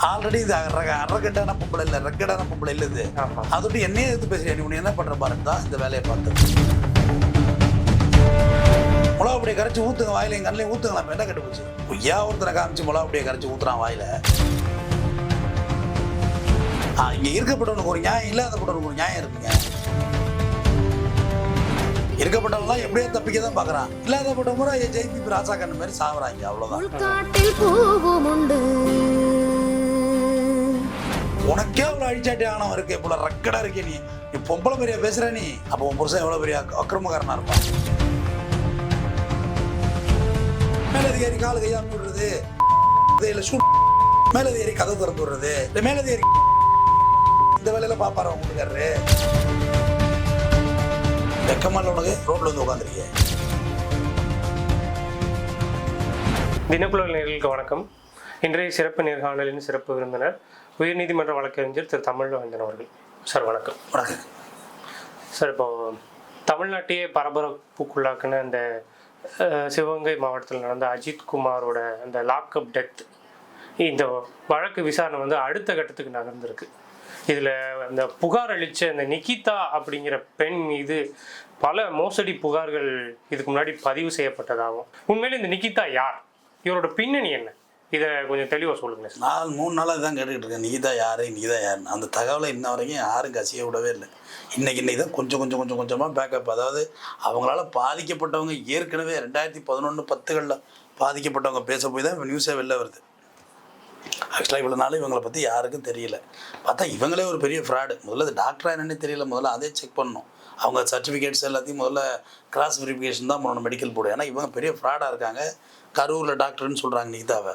Already இது அரகட்டான பொம்பளை இல்லை, ரெக்கடான பொம்பளை இல்லை இது. அதோட என்னையே எடுத்து பேசுறியா நீ, உன்னை என்ன பண்ற பாருன்னு தான் இந்த வேலையை பார்த்தது. மிளகாப்பொடியை கரைச்சி ஊற்றுங்க வாயிலையும் கண்ணிலையும் ஊற்றுங்களாம், என்ன கட்டு போச்சு. பொய்யா ஒருத்தனை காமிச்சு மிளகாப்பொடியை கரைச்சி ஊற்றுறான் வாயில. இங்கே இருக்கப்பட்டவனுக்கு ஒரு நியாயம், இல்லாதப்பட்டவனுக்கு ஒரு நியாயம் இருக்குங்க. இருக்கப்பட்டவன் தான் எப்படியோ தப்பிக்க தான் பார்க்குறான், இல்லாதப்பட்ட முறை ஜெயிப்பி ராசா கண்ணு மாதிரி சாகுறாங்க, அவ்வளோதான். உனக்கே அவ்வளோ அழிச்சாட்டி ஆனவன் இருக்கு, இவ்வளோ ரெக்கடா இருக்கே நீ. நீ பொம்பளை பெரிய பேசுற நீ, அப்போ உன் புருஷன் எவ்வளோ பெரிய அக்கிரமக்காரனா இருப்பான். மேலதிகாரி காலு கையாமி விடுறது, மேலதிகாரி கதை திறந்து விடுறது, மேலதிகாரி இந்த வேலையில பாப்பாரு உங்களுக்கு. வெக்கமால உனக்கு ரோட்ல வந்து உட்காந்துருக்கீங்க. தினக்குழல் நேயர்களுக்கு வணக்கம். இன்றைய சிறப்பு நேர்காணலின் சிறப்பு விருந்தினர் உயர்நீதிமன்ற வழக்கறிஞர் திரு தமிழ்வாணன் அவர்கள். சார் வணக்கம். வணக்கம் சார். இப்போ தமிழ்நாட்டையே பரபரப்புக்குள்ளாக்குன இந்த சிவகங்கை மாவட்டத்தில் நடந்த அஜித்குமாரோட அந்த லாக்அப் டெத், இந்த வழக்கு விசாரணை வந்து அடுத்த கட்டத்துக்கு நகர்ந்திருக்கு. இதில் அந்த புகார் அளித்த இந்த நிகிதா அப்படிங்கிற பெண் மீது பல மோசடி புகார்கள் இதுக்கு முன்னாடி பதிவு செய்யப்பட்டதாகும். உண்மையிலே இந்த நிகிதா யார், இவரோட பின்னணி என்ன, இதை கொஞ்சம் தெளிவாக சொல்லுங்க சார். நான் 3 நாளாக தான் கேட்டுக்கிட்டு இருக்கேன், நிகிதா யாரு நிகிதா யாருன்னு. அந்த தகவலை இன்ன வரைக்கும் யாரும் கசிய விடவே இல்லை. இன்னைக்கு தான் கொஞ்சமாக பேக்கப். அதாவது அவங்களால பாதிக்கப்பட்டவங்க ஏற்கனவே 2011-10 பாதிக்கப்பட்டவங்க பேச போய் தான் நியூஸே வெளில வருது. ஆக்சுவலாக இவ்வளோ நாள் இவங்களை பற்றி யாருக்கும் தெரியல. பார்த்தா இவங்களே ஒரு பெரிய ஃப்ராடு. முதல்ல அது டாக்டராக என்னன்னே தெரியல, முதல்ல அதே செக் பண்ணணும். அவங்க சர்டிஃபிகேட்ஸ் எல்லாத்தையும் முதல்ல கிராஸ் வெரிஃபிகேஷன் தான் பண்ணணும் மெடிக்கல் போர்டு. ஏன்னா இவங்க பெரிய ஃப்ராடாக இருக்காங்க. கரூரில் டாக்டர்னு சொல்கிறாங்க நிகிதாவை.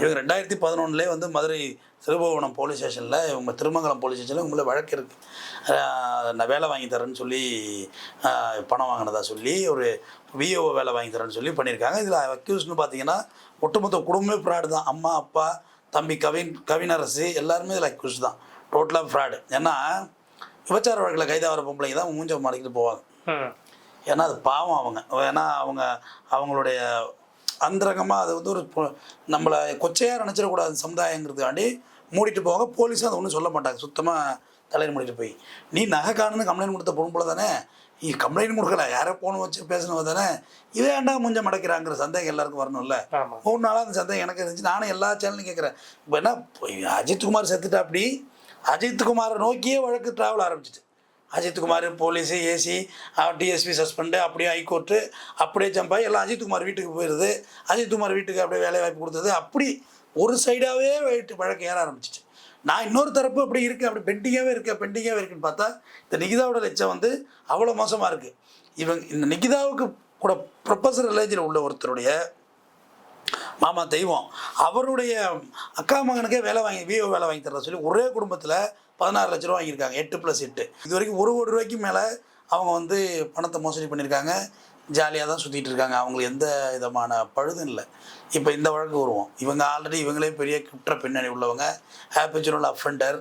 இவங்க 2011 வந்து மதுரை சிறுபுவனம் போலீஸ் ஸ்டேஷனில், இவங்க திருமங்கலம் போலீஸ் ஸ்டேஷனில் இவங்கள வழக்கு இருக்குது. நான் வேலை வாங்கி தரேன்னு சொல்லி பணம் வாங்கினதா சொல்லி ஒரு விஓ வேலை வாங்கி தரேன்னு சொல்லி பண்ணியிருக்காங்க. இதில் அக்யூஸ்னு பார்த்தீங்கன்னா ஒட்டுமொத்த குடும்பமே ஃப்ராடு தான். அம்மா, அப்பா, தம்பி கவினரசு எல்லாருமே இதில் அக்யூஸ் தான். டோட்டலாக ஃப்ராடு. ஏன்னா விபச்சார வழக்கில் கைதாகிற பொம்பளைங்க தான் மூஞ்ச மாறிக்கிட்டு போவாங்க. ஏன்னா அது பாவம் அவங்க. ஏன்னா அவங்களுடைய அந்தரங்கமாக அது வந்து ஒரு நம்மளை கொச்சையாக நினச்சிடக்கூடாது சமுதாயங்கிறதுக்காண்டி மூடிட்டு போவாங்க. போலீஸும் அதை ஒன்றும் சொல்ல மாட்டாங்க, சுத்தமாக தலையில் மூடிட்டு போய். நீ நகை காணுன்னு கம்ப்ளைண்ட் கொடுத்த பொண்ணு தானே, நீ கம்ப்ளைண்ட் கொடுக்கல, யாரோ ஃபோன் வச்சு பேசினவ தானே, இதை ஏன்டா முஞ்ச மடக்கிறாங்கிற சந்தேகம் எல்லாருக்கும் வரணும்ல. 3 நாளாக அந்த சந்தேகம் எனக்கு இருந்துச்சு. நானும் எல்லா சேனலும் கேட்குறேன். இப்போ என்ன அஜித்குமார் செத்துட்டா, அப்படி அஜித்குமாரை நோக்கியே வழக்கு ட்ராவல் ஆரம்பிச்சிட்டு. Ajithkumar police, AC, DSP suspend, அப்படியே ஹைகோர்ட்டு, அப்படியே ஜம்பாகி எல்லாம் அஜித்குமார் வீட்டுக்கு போயிடுது. அஜித்குமார் வீட்டுக்கு அப்படியே வேலை வாய்ப்பு கொடுத்தது, அப்படி ஒரு சைடாகவே வழக்கு ஏற ஆரம்பிச்சிச்சு. நான் இன்னொரு தரப்பு அப்படி இருக்குது, அப்படி பெண்டிங்காகவே இருக்குன்னு பார்த்தா இந்த நிகிதாவோட லட்சம் வந்து அவ்வளோ மோசமாக இருக்குது. இந்த நிகிதாவுக்கு கூட ப்ரொஃபஸர் ரிலேஜில் உள்ள ஒருத்தருடைய மாமா தெய்வம், அவருடைய அக்கா மகனுக்கே விஓ வேலை வாங்கி தரதா சொல்லி ஒரே குடும்பத்தில் 16 லட்ச ரூபா வாங்கியிருக்காங்க. 8+8 இது வரைக்கும் 1 கோடி ரூபாய்க்கு மேலே அவங்க வந்து பணத்தை மோசடி பண்ணியிருக்காங்க. ஜாலியாக தான் சுற்றிட்டு இருக்காங்க, அவங்களுக்கு எந்த விதமான பழுதும் இல்லை. இப்போ இந்த வழக்கு வருவோம். இவங்க ஆல்ரெடி இவங்களே பெரிய குற்ற பின்னணி உள்ளவங்க, ஹேபிச்சுவல் அஃபெண்டர்.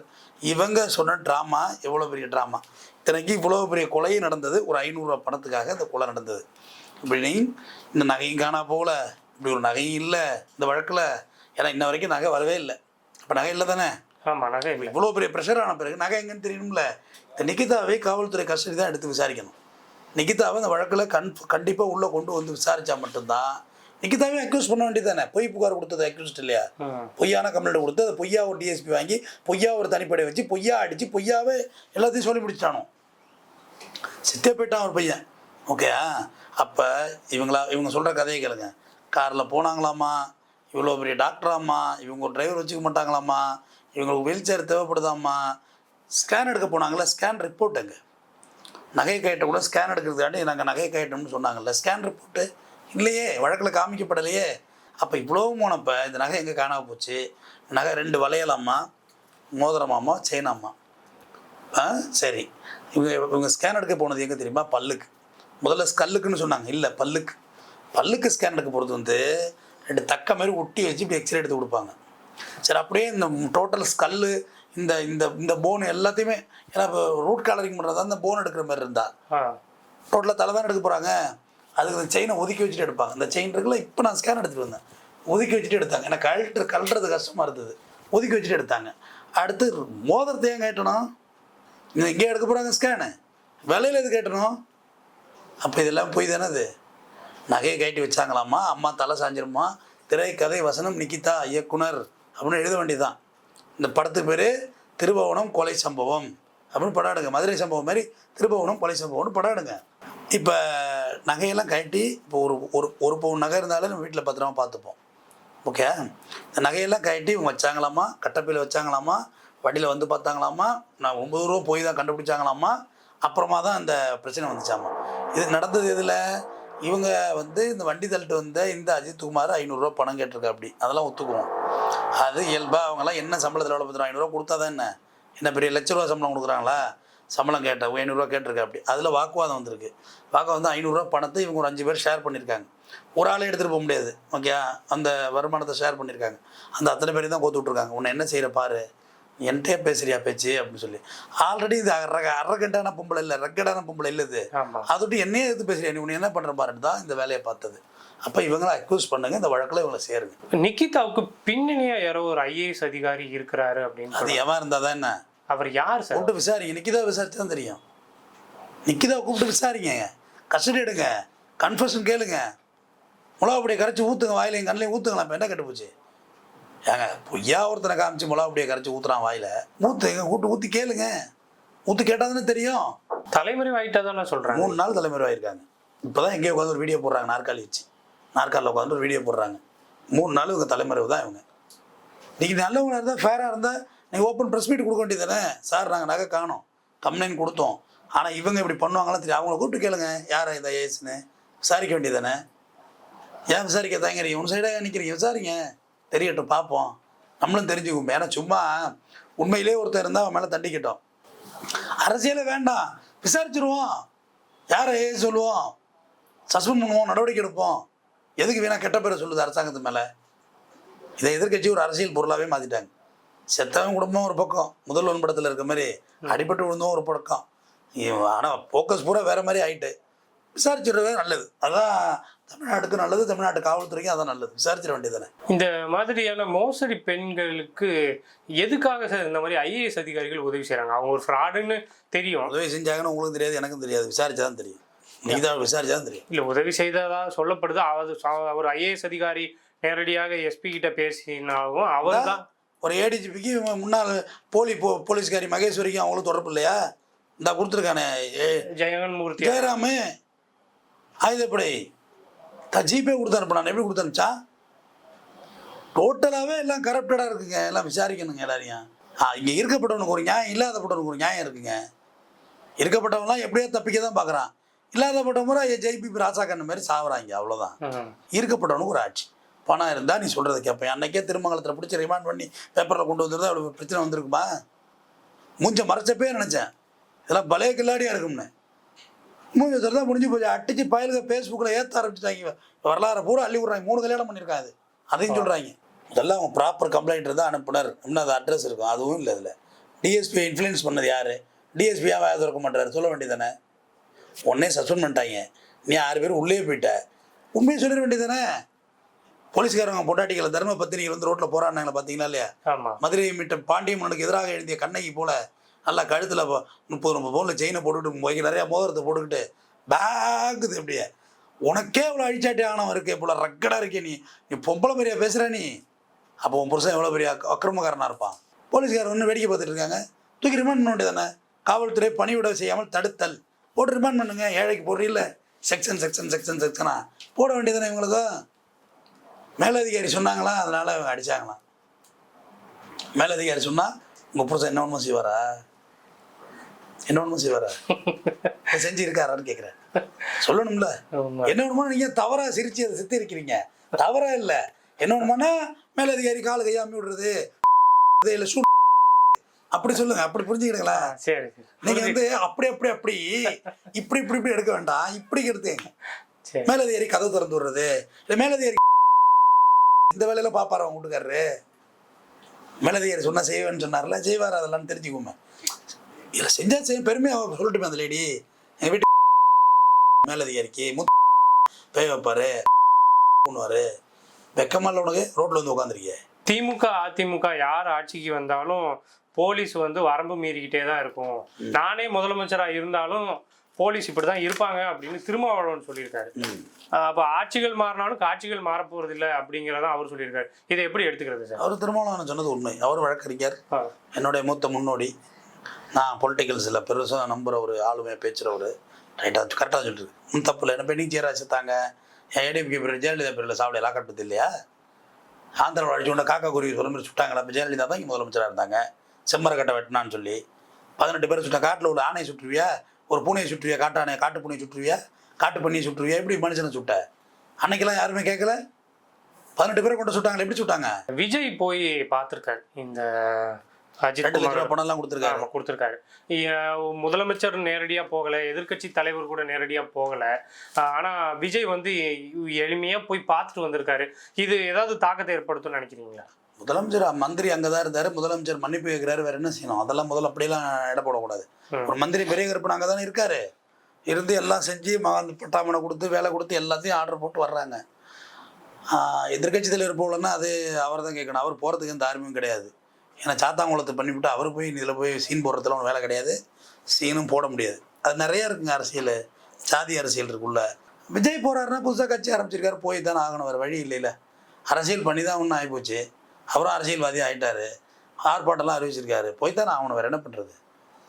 இவங்க சொன்ன ட்ராமா எவ்வளோ பெரிய ட்ராமா. இத்தனைக்கு இவ்வளோ பெரிய கொலையும் நடந்தது, ஒரு 500 ரூபா பணத்துக்காக இந்த கொலை நடந்தது. இப்படி இந்த நகையும் காணா போகல, இப்படி ஒரு நகையும் இல்லை இந்த வழக்கில். ஏன்னா இன்ன வரைக்கும் நகை வரவே இல்லை. அப்போ நகை இல்லை தானே. ஆமாம், நகை இல்லை. இவ்வளோ பெரிய ப்ரெஷர் ஆன பிறகு நகை எங்கன்னு தெரியணும்ல. இந்த நிகிதாவை காவல்துறை கஸ்டடி தான் எடுத்து விசாரிக்கணும். நிகிதாவை இந்த வழக்கில் கண்டிப்பாக உள்ளே கொண்டு வந்து விசாரித்தா மட்டும்தான். நிகிதாவே அக்யூஸ் பண்ண வேண்டியது தானே. பொய் புகார் கொடுத்தது அக்யூஸ்ட் இல்லையா, பொய்யான கம்ப்ளைண்ட் கொடுத்து அதை பொய்யா ஒரு டிஎஸ்பி வாங்கி பொய்யா ஒரு தனிப்படை வச்சு பொய்யா அடித்து பொய்யாவே எல்லாத்தையும் சொல்லி முடிச்சிட்டானோ. சித்தே போயிட்டான் ஒரு பையன். ஓகே, அப்போ இவங்க சொல்கிற கதையை கேளுங்க. காரில் போனாங்களாமா, இவ்வளோ பெரிய டாக்டராம்மா, இவங்க ஒரு டிரைவர் வச்சுக்க மாட்டாங்களாம்மா, இவங்களுக்கு வீல் சேர் தேவைப்படுதாம்மா, ஸ்கேன் எடுக்க போனாங்களே, ஸ்கேன் ரிப்போர்ட் எங்கே, நகை கைட்ட கூட ஸ்கேன் எடுக்கிறதுக்காண்டி நாங்கள் நகை கைட்டோம்னு சொன்னாங்கல்ல, ஸ்கேன் ரிப்போர்ட்டு இல்லையே, வழக்கில் காமிக்கப்படலையே. அப்போ இவ்வளோவும் போனப்போ இந்த நகை எங்கே காணாமல் போச்சு. நகை 2 வளையலாம்மா, மோதிரமாம்மா, செயினாம்மா. சரி, இவங்க ஸ்கேன் எடுக்க போனது எங்கே தெரியுமா, பல்லுக்கு. முதல்ல ஸ்கல்லுக்குன்னு சொன்னாங்க, இல்லை பல்லுக்கு ஸ்கேன் எடுக்க போகிறது வந்து 2 தக்க மாதிரி ஒட்டி வச்சு இப்படி எக்ஸ்ரே எடுத்து கொடுப்பாங்க. சரி, அப்படியே இந்த டோட்டல் ஸ்கல்லு இந்த இந்த இந்த போன் எல்லாத்தையுமே, ஏன்னா இப்போ ரூட் காலரிங் பண்ணுறதா இந்த போன் எடுக்கிற மாதிரி இருந்தால் டோட்டலாக தலை தான் எடுக்க போகிறாங்க. அதுக்கு அந்த செயினை ஒதுக்கி வச்சுட்டு எடுப்பாங்க. அந்த செயின் இருக்குல்ல, இப்போ நான் ஸ்கேன் எடுத்துகிட்டு வந்தேன், ஒதுக்கி வச்சுட்டு எடுத்தாங்க. ஏன்னா கழட்டுறது கஷ்டமாக இருந்தது. ஒதுக்கி வச்சுட்டு எடுத்தாங்க. அடுத்து மோதிரத்தை ஏன் கேட்டணும்? இங்கே எடுக்க போகிறாங்க ஸ்கேனு, விலையில் எது கேட்டணும்? அப்போ இதெல்லாம் போய் தானே அது. நகையை கட்டி வச்சாங்களாம்மா, அம்மா தலை சாஞ்சிருமா, திரை கதை வசனம் நிக்கிதா இயக்குனர் அப்படின்னு எழுத வேண்டியதுதான். இந்த படத்துக்கு பேர் திருபுவனம் கொலை சம்பவம் அப்படின்னு படம் எடுங்க. மதுரை சம்பவம் மாதிரி திருபுவனம் கொலை சம்பவம்னு படம் எடுங்க. இப்போ நகையெல்லாம் கட்டி இப்போ ஒரு பவுன் நகை இருந்தாலும் நம்ம வீட்டில் பத்திரமா பார்த்துப்போம். ஓகே, இந்த நகையெல்லாம் கட்டி இவங்க வச்சாங்களாமா, கட்டப்பையில் வச்சாங்களாமா, வண்டியில் வந்து பார்த்தாங்களாமா, நான் 9 ரூபா போய் தான் கண்டுபிடிச்சாங்களாமா, அப்புறமா தான் அந்த பிரச்சனை வந்துச்சாமா. இது நடந்தது இதில் இவங்க வந்து இந்த வண்டி தள்ளிட்டு வந்த இந்த அஜித்குமார் 500 ரூபா பணம் கேட்டிருக்கா. அப்படி அதெல்லாம் ஒத்துக்குவோம். அது இயல்பாக அவங்களாம் என்ன சம்பளத்தில் வேலை பார்த்துருவோம், 500 ரூபா கொடுத்தா தான் என்ன பெரிய லட்ச ரூபா சம்பளம் கொடுக்குறாங்களா? சம்பளம் கேட்டால் 500 ரூபா கேட்டிருக்கா. அப்படி அதில் வாக்குவாதம் வந்திருக்கு. வாக்குவாதம் வந்து 500 ரூபா பணத்தை இவங்க ஒரு 5 பேர் ஷேர் பண்ணியிருக்காங்க. ஒரு ஆளே எடுத்துகிட்டு போக முடியாது. ஓகே, அந்த வருமானத்தை ஷேர் பண்ணியிருக்காங்க. அந்த அத்தனை பேரையும் தான் கோத்து விட்ருக்காங்க. உன்னை என்ன செய்கிற பாரு, என்கிட்டே பேசுறியா பேச்சு அப்படின்னு சொல்லி. ஆல்ரெடி இது அரகண்டான பொம்பளை இல்லை, ரக்கடான பொம்பளை இல்லை இது. அதோட்டு என்னையே எடுத்து பேசுறியா, நீ உன்னை என்ன பண்ணுற பாருன்னு தான் இந்த வேலையை பார்த்தது. அப்போ இவங்களை அக்யூஸ் பண்ணுங்க, இந்த வழக்கில் இவங்களை சேருங்க. நிக்கிதாவுக்கு பின்னணியா யாரோ ஒரு ஐஏஎஸ் அதிகாரி இருக்கிறாரு அப்படின்னு அது எவன் இருந்தால் தான் என்ன? அவர் யார் சார்? கூப்பிட்டு விசாரிங்க. நிக்கிதா விசாரிச்சு தான் தெரியும். நிக்கிதாவை கூப்பிட்டு விசாரிங்க, கஸ்டடி எடுங்க, கன்ஃபர்ஷன் கேளுங்க, மிளகாப்பொடியை கரைச்சி ஊற்றுங்க, வாயிலையும் கண்ணிலையும் ஊற்றுங்களா. இப்போ என்ன கெட்டு போச்சு? ஏங்க பொய்யா ஒருத்தனை காமிச்சு மிளகாப்பொடியை கரைச்சி ஊற்றுறான் வாயில், ஊற்றுங்க, ஊற்றி கேளுங்க. ஊற்றி கேட்டால் தானே தெரியும். தலைமுறை ஆகிட்டா தான் சொல்கிறேன். 3 நாள் தலைமுறை ஆகிருக்காங்க. இப்போ தான் எங்கேயோ உட்காந்து ஒரு வீடியோ போடுறாங்க, நாற்காலி வச்சு நாற்காலில் உட்காந்து ஒரு வீடியோ போடுறாங்க. 3 நாள் இவங்க தலைமுறை தான் இவங்க. நீங்கள் நல்லவங்க இருந்தால் ஃபேராக இருந்தால் நீங்கள் ஓப்பன் ப்ரெஸ் மீட் கொடுக்க வேண்டியது தானே. சார் நாங்கள் நகை காணோம், கம்ப்ளைண்ட் கொடுத்தோம், ஆனால் இவங்க இப்படி பண்ணுவாங்களாம் தெரியும். அவங்கள கூப்பிட்டு கேளுங்க, யாரை இந்த ஏசுன்னு விசாரிக்க வேண்டியது தானே. ஏன் விசாரிக்க தாங்கிறீங்க? ஒன்று சைடாக நிற்கிறீங்க, விசாரிங்க, தெரியட்டும், பார்ப்போம், நம்மளும் தெரிஞ்சுக்குவோம். ஏன்னா சும்மா உண்மையிலே ஒருத்தர் இருந்தால் அவன் மேலே தண்டிக்கிட்டோம். அரசியலே வேண்டாம், விசாரிச்சிருவோம், யாரை சொல்லுவோம், சஸ்பெண்ட் பண்ணுவோம், நடவடிக்கை எடுப்போம். எதுக்கு வேணா கெட்ட பேரை சொல்லுது அரசாங்கத்து மேலே? இதை எதிர்கட்சி ஒரு அரசியல் பொருளாகவே மாற்றிட்டாங்க. செத்தவன் குடும்பம் ஒரு பக்கம், முதல்வன் படத்தில் இருக்க மாதிரி அடிபட்டு விழுந்தும் ஒரு பக்கம். ஆனால் ஃபோக்கஸ் பூரா வேறு மாதிரி ஆகிட்டு. விசாரிச்சிடுறது நல்லது. அதான் தமிழ்நாட்டுக்கு நல்லது, தமிழ்நாட்டு காவல்துறைக்கும் அதான் நல்லது. விசாரிச்சிட வேண்டியது தானே. இந்த மாதிரியான மோசடி பெண்களுக்கு எதுக்காக சார் இந்த மாதிரி ஐஏஎஸ் அதிகாரிகள் உதவி செய்கிறாங்க? அவங்க ஒரு ஃப்ராடுன்னு தெரியும். உதவி செஞ்சாங்கன்னு உங்களுக்கு தெரியாது, எனக்கும் தெரியாது. விசாரிச்சா தான் தெரியும். நீங்கள் தான் விசாரிச்சா தான் தெரியும். இல்லை, உதவி செய்ததா சொல்லப்படுது. அவர் ஐஏஎஸ் அதிகாரி நேரடியாக எஸ்பி கிட்ட பேசினாலும் அவர் தான். ஒரு ஏடிஜிபிக்கு முன்னாள் போலீஸ்காரி மகேஸ்வரிக்கும் அவங்களும் தொடர்பு இல்லையா? இந்த கொடுத்துருக்கானே ஜெயன்மூர்த்தி ஜெயராமு ஆயுதப்படை ஜிபே கொடுத்து அனுப்பினான். எப்படி கொடுத்து அனுப்பிச்சா? டோட்டலாகவே எல்லாம் கரப்டடாக இருக்குங்க. எல்லாம் விசாரிக்கணுங்க எல்லாரையும். இங்கே இருக்கப்பட்டவனுக்கு ஒரு நியாயம், இல்லாதப்பட்டவனுக்கு ஒரு நியாயம் இருக்குங்க. இருக்கப்பட்டவன்லாம் எப்படியோ தப்பிக்க தான் பார்க்குறான். இல்லாதப்பட்ட முறை ஜெய்பி ராசாக்கண்ணு மாதிரி சாவுறாங்க, அவ்வளோதான். இருக்கப்பட்டவனுக்கு ஒரு ஆட்சி. பணம் இருந்தால் நீ சொல்கிறத கேட்பேன். அன்றைக்கே திருமங்கலத்தில் பிடிச்சி ரிமாண்ட் பண்ணி பேப்பரில் கொண்டு வந்துருந்தா அவ்வளோ பிரச்சனை வந்திருக்குமா? மூஞ்ச மறைச்சப்பே நினச்சேன் இதெல்லாம் பலே கில்லாடியாக இருக்கும்னு. மூஞ்ச தான் முடிஞ்சு போச்சு. அடிச்சு பயலுக ஃபேஸ்புக்கில் ஏற்ற ஆரம்பிச்சுட்டாங்க. வரலாறு பூரா அள்ளி விட்றாங்க. 3 கல்யாணம் பண்ணியிருக்காங்க. அதையும் சொல்கிறாங்க. இதெல்லாம் அவங்க ப்ராப்பர் கம்ப்ளைண்ட் இருந்தால் அனுப்புனர் இன்னும் அது அட்ரஸ் இருக்கும். அதுவும் இல்லை. இதில் டிஎஸ்பியை இன்ஃப்ளூயன்ஸ் பண்ணது யார்? டிஎஸ்பியாக வாய திறக்க மாட்டார். சொல்ல வேண்டியது தானே. உடனே சஸ்பெண்ட் பண்ணிட்டாங்க. நீ 6 பேர் உள்ளே போயிட்ட. உண்மையை சொல்லிட வேண்டியது தானே. போலீஸ்காரங்க பொண்டாட்டிகளை தர்ம பத்திரிகை வந்து ரோட்டில் போராடினாங்களா பார்த்தீங்களா இல்லையா? மதுரை மீட்ட பாண்டியம்மனுக்கு எதிராக எழுதிய கண்ணகி போல நல்லா கழுத்தில் 30 பவுனில் செயினை போட்டுக்கிட்டு நிறையா மோதிரத்தை போட்டுக்கிட்டு பேக்குது. எப்படியே உனக்கே இவ்வளோ அழிச்சாட்டி ஆனவன் இருக்கே, இவ்வளோ ரக்கடாக இருக்கே, நீ பொம்பளை பெரியா பேசுகிற நீ. அப்போ உன் புருஷன் எவ்வளோ பெரிய அக்கிரமக்காரனாக இருப்பான். போலீஸ்காரன் ஒன்று வேடிக்கை பார்த்துட்டு இருக்காங்க. தூக்கி ரிமாண்ட் பண்ண வேண்டியது தானே. காவல்துறை பணிவிட செய்யாமல் தடுத்தல் போட்டு ரிமாண்ட் பண்ணுங்க. ஏழைக்கு போடுறீல்ல செக்ஷனா போட வேண்டியது தானே. இவங்களுக்கு மேலதிகாரி சொன்னாங்களா, அதனால் இவங்க அடித்தாங்களாம். மேலதிகாரி சொன்னால் உங்கள் புருஷன் என்ன ஒன்றும் செய்வாரா? என்ன ஒன்றும் செய்வாரா? செஞ்சு இருக்காரான்னு கேட்குறேன். சொல்லணும்ல. என்ன ஒன்றுமோ நீங்கள் தவறாக சிரிச்சு அதை சித்தி இருக்கிறீங்க. தவறாக இல்லை. என்ன ஒன்றுமோனா மேலதிகாரி காலு கையாமி விடுறது இல்லை சூ அப்படி சொல்லுங்க. அப்படி புரிஞ்சுக்கிடுங்களா? சரி. நீங்கள் வந்து அப்படி இப்படி இப்படி எடுக்க வேண்டாம். இப்படி எடுத்துங்க. மேலதிகாரி கதவு திறந்து விடுறது இல்லை, மேலதிகாரி இந்த வேலையில் பார்ப்பார் அவங்க வீட்டுக்காரரு. மேலதிகாரி சொன்னால் செய்வேன்னு சொன்னார்ல, செய்வார். அதெல்லாம் தெரிஞ்சுக்கோமே. இதில் செஞ்சால் செய்ய பெருமையாக சொல்லட்டுமே. அந்த லேடி எங்கள் வீட்டு மேலதிகாரிக்கு பேய் வைப்பார் பண்ணுவார். வெக்கமாக இல்லை உனக்கு? ரோட்டில் வந்து உட்காந்துருக்கீங்க. திமுக அதிமுக யார் ஆட்சிக்கு வந்தாலும் போலீஸ் வந்து வரம்பு மீறிக்கிட்டே தான் இருக்கும். நானே முதலமைச்சரா இருந்தாலும் போலீஸ் இப்படிதான் இருப்பாங்க அப்படின்னு திருமாவளவன் சொல்லியிருக்காரு. அப்ப ஆட்சிகள் மாறினாலும் காட்சிகள் மாறப்போறது இல்லை அப்படிங்கிறத அவர் சொல்லியிருக்காரு. இதை எப்படி எடுத்துக்கிறது சார்? அவர் திருமாவளவன் சொன்னது உண்மை. அவர் வழக்கறிஞர், என்னுடைய மூத்த முன்னோடி. நான் பொலிட்டிக்கல்ஸில் பெருசாக நம்புகிற ஒரு ஆளுமையை பேச்சுறவர். ரைட்டாக கரெக்டாக சொல்லிட்டு ஒன்றும் தப்பு இல்லை. என்ன பெண்ணிங் சேராச்சு தாங்க ஏடிஎம்கே பேர் ஜெயலலிதா பேரில் சாப்பிட லாக்கெட் இல்லையா? ஆந்திராவில் அடிச்சு கொண்ட காக்கா குருவி சொல்ல மாதிரி சுட்டாங்களா? இப்போ ஜெயலலிதா தான் இங்கே முதலமைச்சராக இருந்தாங்க. செம்மரக்கட்டை வெட்டினான்னு சொல்லி 18 பேரை சுட்டா. காட்டில் உள்ள ஆணையை சுற்றுவியா? ஒரு பூனையை சுற்றுவியா? காட்டு பூனையை சுற்றுவியா? காட்டு பண்ணியை சுற்றுவியா? எப்படி மனுஷனை சுட்ட? அன்னைக்கெல்லாம் யாருமே கேட்கல. 18 பேரை கொண்டு சுட்டாங்களே, எப்படி சுட்டாங்க? விஜய் போய் பார்த்துருக்காரு. இந்த அஜித் 2 லட்ச ரூபா பணம்லாம் கொடுத்துருக்காரு. முதலமைச்சர் நேரடியாக போகலை, எதிர்கட்சி தலைவர் கூட நேரடியாக போகலை. ஆனால் விஜய் வந்து எளிமையாக போய் பார்த்துட்டு வந்திருக்காரு. இது ஏதாவது தாக்கத்தை ஏற்படுத்தும்னு நினைக்கிறீங்களா? முதலமைச்சர் மந்திரி அங்கே தான் இருந்தார். முதலமைச்சர் மன்னிப்பு கேட்குறாரு, வேற என்ன செய்யணும்? அதெல்லாம் முதல்ல அப்படியெல்லாம் இட போடக்கூடாது. ஒரு மந்திரி பெரிய கருப்பு அங்கே தானே இருக்காரு. இருந்து எல்லாம் செஞ்சு பட்டாமனை கொடுத்து வேலை கொடுத்து எல்லாத்தையும் ஆர்டர் போட்டு வர்றாங்க. எதிர்கட்சி தலைவர் போகலன்னா அது அவர் தான் கேட்கணும். அவர் போகிறதுக்கு எந்த ஆர்மியும் கிடையாது. ஏன்னா சாத்தாங்குளத்தை பண்ணிவிட்டு அவர் போய் இதில் போய் சீன் போடுறதுல ஒன்றும் வேலை கிடையாது. சீனும் போட முடியாது. அது நிறையா இருக்குங்க. அரசியல், சாதி அரசியல் இருக்குள்ள. விஜய் போகிறாருன்னா புதுசாக கட்சி ஆரம்பிச்சிருக்காரு, போய் தானே ஆகணும், வேறு வழி இல்லைல்ல. அரசியல் பண்ணி தான் ஒன்றும் ஆகிப்போச்சு. அவரும் அரசியல்வாதி ஆகிட்டார், ஆர்ப்பாட்டம்லாம் அறிவிச்சிருக்காரு, போய் தானே ஆகணும், வேறு என்ன பண்ணுறது?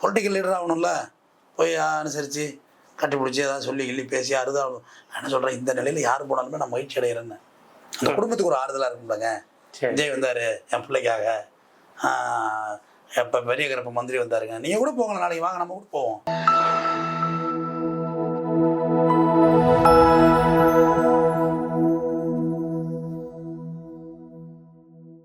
பொலிட்டிக்கல் லீடர் ஆகணும்ல. போய் அனுசரித்து கட்டி பிடிச்சி ஏதாவது சொல்லி கிள்ளி பேசி அறுதாகணும். என்ன சொல்கிறேன், இந்த நிலையில் யார் போனாலுமே நான் மகிழ்ச்சி அடைகிறேன்னு அந்த குடும்பத்துக்கு ஒரு ஆறுதலாக இருக்கும்லங்க. விஜய் வந்தார் என் பிள்ளைக்காக, இப்போ பெரிய கருப்பு மந்திரி வந்தாருங்க, நீங்கள் கூட போங்களேன், நாளைக்கு வாங்க நம்ம கூட போவோம்.